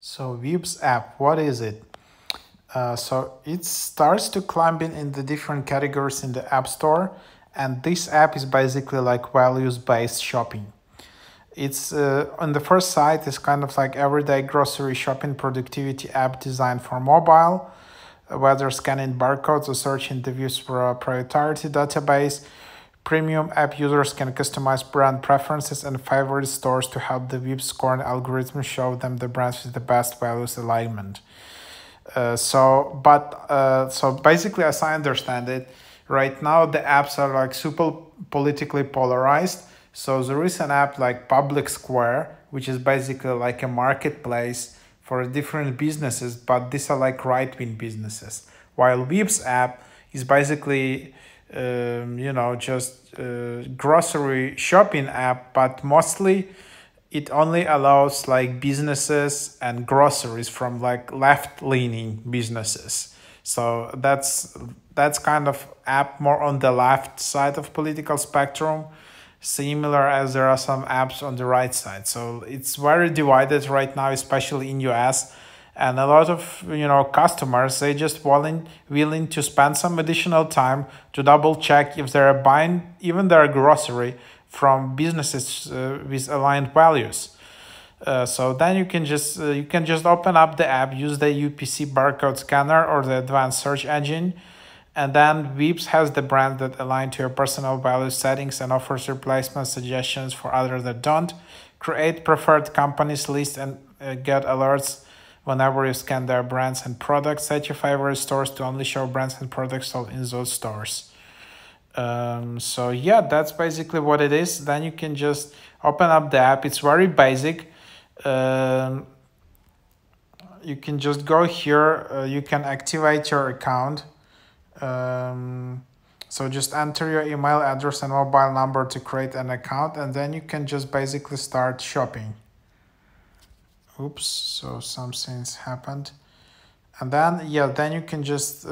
So Veebs app, what is it? So it starts to climb in the different categories in the App Store, and this app is basically like values-based shopping. It's on the first site is kind of like everyday grocery shopping productivity app designed for mobile, whether scanning barcodes or searching the views for a priority database. Premium app users can customize brand preferences and favorite stores to help the Veeb scoring algorithm show them the brands with the best values alignment. So basically, as I understand it, right now the apps are like super politically polarized. So there is an app like Public Square, which is basically like a marketplace for different businesses, but these are like right-wing businesses. While Veeb's app is basically, just grocery shopping app, but mostly it only allows like businesses and groceries from like left-leaning businesses. So that's kind of app more on the left side of political spectrum, similar as there are some apps on the right side. So it's very divided right now, especially in US. And a lot of customers, they just willing to spend some additional time to double check if they're buying even their grocery from businesses with aligned values. So then you can just open up the app, use the UPC barcode scanner or the advanced search engine, and then Veebs has the brand that align to your personal value settings and offers replacement suggestions for others that don't. Create preferred companies list and get alerts whenever you scan their brands and products. Set your favorite stores to only show brands and products sold in those stores. So yeah, that's basically what it is. Then you can just open up the app. It's very basic. You can just go here. You can activate your account. So just enter your email address and mobile number to create an account, and then you can just basically start shopping. Oops, so something's happened. And then, yeah, then you can just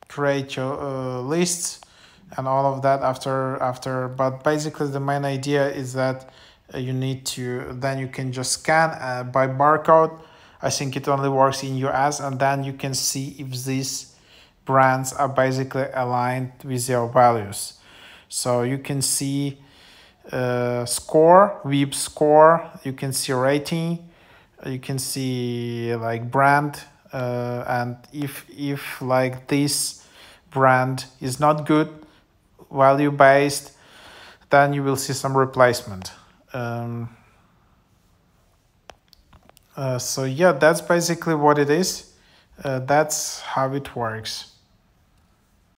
create your lists and all of that after. But basically the main idea is that you need to, then you can just scan by barcode. I think it only works in US, and then you can see if these brands are basically aligned with your values. So you can see score, Veeb score, you can see rating, you can see like brand, and if like this brand is not good, value based, then you will see some replacement. So yeah, that's basically what it is. That's how it works.